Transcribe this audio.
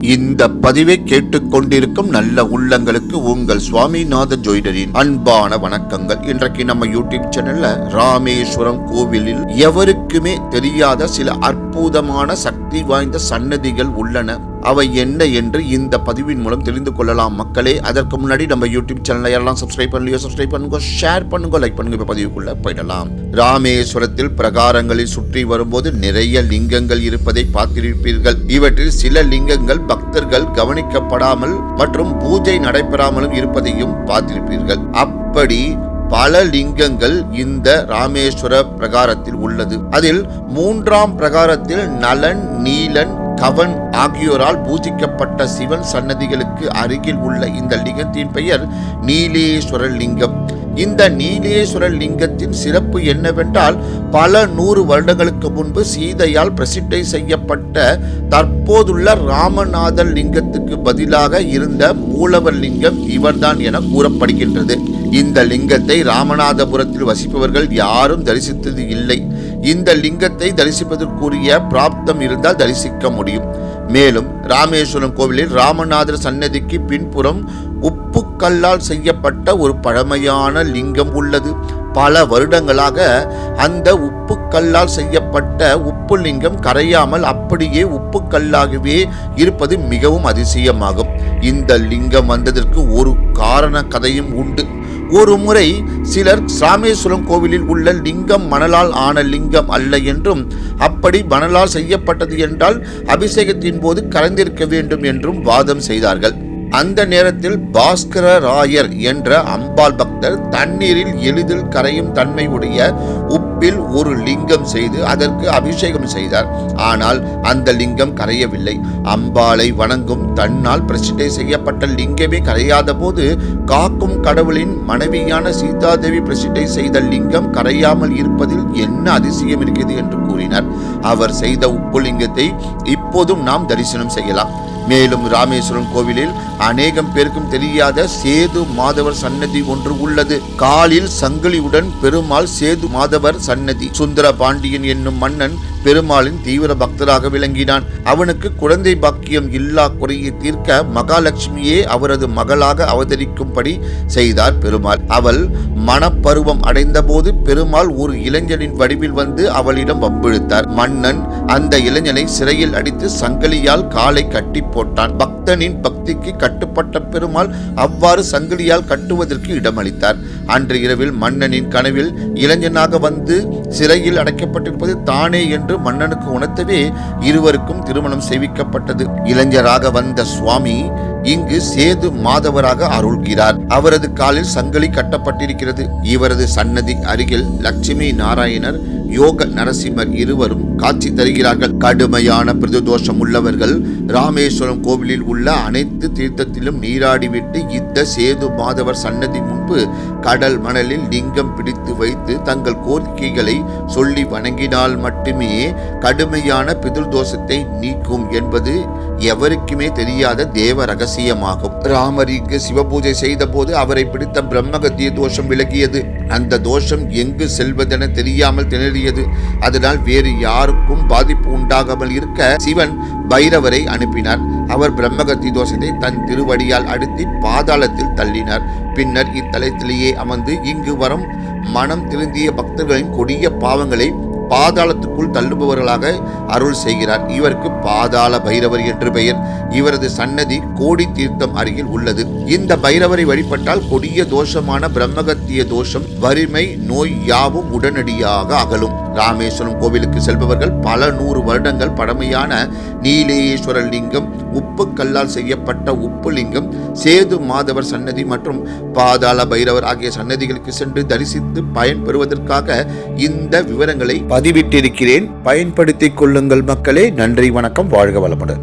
இந்த பதிவை கேட்டுக்கொண்டிருக்கும் நல்ல உள்ளங்களுக்கு உங்கள் சுவாமிநாத ஜோதிடரின் அன்பான வணக்கங்கள். இன்றைக்கு நம்ம யூடியூப் சேனல்ல ராமேஸ்வரம் கோவிலில் எவருக்குமே தெரியாத சில அற்புதமான சக்தி வாய்ந்த சன்னதிகள் உள்ளன. அவை என்ன என்று இந்த பதிவின் மூலம் தெரிந்து கொள்ளலாம் மக்களே. அதற்கு முன்னாடி நம்ம யூடியூப் சேனலை யாரெல்லாம் சப்ஸ்கிரைப் பண்ணலையோ சப்ஸ்கிரைப் பண்ணுங்க, ஷேர் பண்ணுங்க, லைக் பண்ணுங்க. இப்ப பதிவுக்குள்ள போயிடலாம். ராமேஸ்வரத்தில் பிரகாரங்களில் சுற்றி வரும்போது நிறைய லிங்கங்கள் இருப்பதை பார்த்திருப்பீர்கள். இவற்றில் சில லிங்கங்கள் பக்தர்கள் கவனிக்கப்படாமல் மற்றும் பூஜை நடைபெறாமலும் இருப்பதையும் பார்த்திருப்பீர்கள். அப்படி பல லிங்கங்கள் இந்த ராமேஸ்வர பிரகாரத்தில் உள்ளது. அதில் 3ஆம் பிரகாரத்தில் நலன், நீலன், கவன் ஆகியோரால் பூஜிக்கப்பட்ட சிவன் சன்னதிகளுக்கு அருகில் உள்ள இந்த லிங்கத்தின் பெயர் நீலேஸ்வர லிங்கம். இந்த நீலேஸ்வர லிங்கத்தின் சிறப்பு என்னவென்றால், பல 100 வருடங்களுக்கு முன்பு சீதையால் பிரசிட்டை செய்யப்பட்ட தற்போதுள்ள ராமநாதர் லிங்கத்துக்கு பதிலாக இருந்த மூலவர் லிங்கம் இவர்தான் என கூறப்படுகின்றது. இந்த லிங்கத்தை ராமநாதபுரத்தில் வசிப்பவர்கள் யாரும் தரிசித்தது இல்லை. இந்த லிங்கத்தை தரிசிப்பதற்குரிய பிராப்தம் இருந்தால் தரிசிக்க முடியும். மேலும் ராமேஸ்வரம் கோவிலில் ராமநாதர் சன்னதிக்கு பின்புறம் உப்பு கல்லால் செய்யப்பட்ட ஒரு பழமையான லிங்கம் உள்ளது. பல வருடங்களாக அந்த உப்பு கல்லால் செய்யப்பட்ட உப்பு லிங்கம் கரையாமல் அப்படியே உப்பு கல்லாகவே இருப்பது மிகவும் அதிசயமாகும். இந்த லிங்கம் வந்ததற்கு ஒரு காரண கதையும் உண்டு. ஒரு முறை சிலர் ராமேஸ்வரம் கோவிலில் உள்ள லிங்கம் மணலால் ஆன லிங்கம் அல்ல என்றும், அப்படி மணலால் செய்யப்பட்டது என்றால் அபிஷேகத்தின் போது கரைந்திருக்க வேண்டும் என்றும் வாதம் செய்தார்கள். அந்த நேரத்தில் பாஸ்கர ராயர் என்ற அம்பாள் பக்தர் தண்ணீரில் எளிதில் கரையும் தன்மை உடைய உப்பில் ஒரு லிங்கம் செய்து அதற்கு அபிஷேகம் செய்தார். ஆனால் அந்த லிங்கம் கரையவில்லை. அம்பாளை வணங்கும் தன்னால் பிரதிஷ்டை செய்யப்பட்ட லிங்கமே கரையாத போது காக்கும் கடவுளின் மனைவியான சீதாதேவி பிரதிஷ்டை செய்த லிங்கம் கரையாமல் இருப்பதில் என்ன அதிசயம் இருக்கிறது என்று கூறினார். அவர் செய்த உப்பு லிங்கத்தை இப்போதும் நாம் தரிசனம் செய்யலாம். மேலும் ராமேஸ்வரம் கோவிலில் அநேகம் பேருக்கும் தெரியாத சேது மாதவர் சன்னதி ஒன்று உள்ளது. காலில் சங்கிலியுடன் பெருமாள் சேது மாதவர் சன்னதி. சுந்தர பாண்டியன் என்னும் மன்னன் பெருமாளின் தீவிர பக்தராக விளங்கினான். அவனுக்கு குழந்தை பாக்கியம் இல்லா குறையை தீர்க்க மகாலட்சுமியே அவரது மகளாக அவதரிக்கும்படி செய்தார் பெருமாள். அவள் மனப்பருவம் அடைந்த போது பெருமாள் ஒரு இளைஞனின் வடிவில் வந்து அவளிடம் வம்பிழுத்தார். மன்னன் அந்த இளைஞனை சிறையில் அடித்து சங்கிலியால் காலை கட்டி போட்டான். பக்தனின் பக்திக்கு கட்டுப்பட்ட பெருமாள் அவ்வாறு சங்கிலியால் கட்டுவதற்கு இடமளித்தார். அன்று இரவில் மன்னனின் கனவில் இளைஞனாக வந்து சிறையில் அடைக்கப்பட்டிருப்பது தானே என்று மன்னனுக்கு உணர்த்தவே இருவருக்கும் திருமணம் செய்விக்கப்பட்டது. இளைஞராக வந்த சுவாமி இங்கு சேது மாதவராக அருள்கிறார். அவரது காலில் சங்கிலி கட்டப்பட்டிருக்கிறது. இவரது சன்னதி அருகில் லட்சுமி நாராயணர், யோக நரசிம்மர் இருவரும் காட்சி தருகிறார்கள். கடுமையான பிரதோஷம் உள்ளவர்கள் ராமேஸ்வரம் கோவிலில் உள்ள அனைத்து தீர்த்தத்திலும் நீராடிவிட்டு இந்த சேது மாதவர் சன்னதி முன்பு கடல் மணலில் லிங்கம் பிடித்து வைத்து தங்கள் கோரிக்கைகளை சொல்லி வணங்கினால் மட்டுமே கடுமையான பிதுர்தோஷத்தை நீக்கும் என்பது எவருக்குமே தெரியாத தேவ ரகசியமாகும். ராமர் இங்கு சிவபூஜை செய்த போது அவரை பிடித்த பிரம்மகத்திய தோஷம் விலகியது. அந்த தோஷம் எங்கு செல்வதென தெரியாமல் திணறியது. அதனால் வேறு யாருக்கும் பாதிப்பு உண்டாகாமல் இருக்க சிவன் பைரவரை அனுப்பினார். அவர் பிரம்மகத்தி தோஷத்தை தன் திருவடியால் அழுத்தி பாதாளத்தில் தள்ளினார். பின்னர் இத்தலத்திலேயே அமர்ந்து இங்கு வரும் மனம் திருந்திய பக்தர்களின் கொடிய பாவங்களை பாதாளத்துக்குள் தள்ளுபவர்களாக அருள் செய்கிறார். இவருக்கு பாதாள பைரவர் என்று பெயர். இவரது சன்னதி கோடி தீர்த்தம் அருகில் உள்ளது. இந்த பைரவரை வழிபட்டால் கொடிய தோஷமான பிரம்மகத்திய தோஷம், வறுமை, நோய் யாவும் உடனடியாக அகலும். ராமேஸ்வரம் கோவிலுக்கு செல்பவர்கள் பல 100 வருடங்கள் பழமையான நீலேஸ்வர லிங்கம், உப்பு கல்லால் செய்யப்பட்ட உப்பு லிங்கம், சேது மாதவர் சன்னதி மற்றும் பாதாள பைரவர் ஆகிய சன்னதிகளுக்கு சென்று தரிசித்து பயன் பெறுவதற்காக இந்த விவரங்களை பதிவிட்டிருக்கிறேன். பயன்படுத்திக் கொள்ளுங்கள் மக்களே. நன்றி, வணக்கம், வாழ்க வளமுடன்.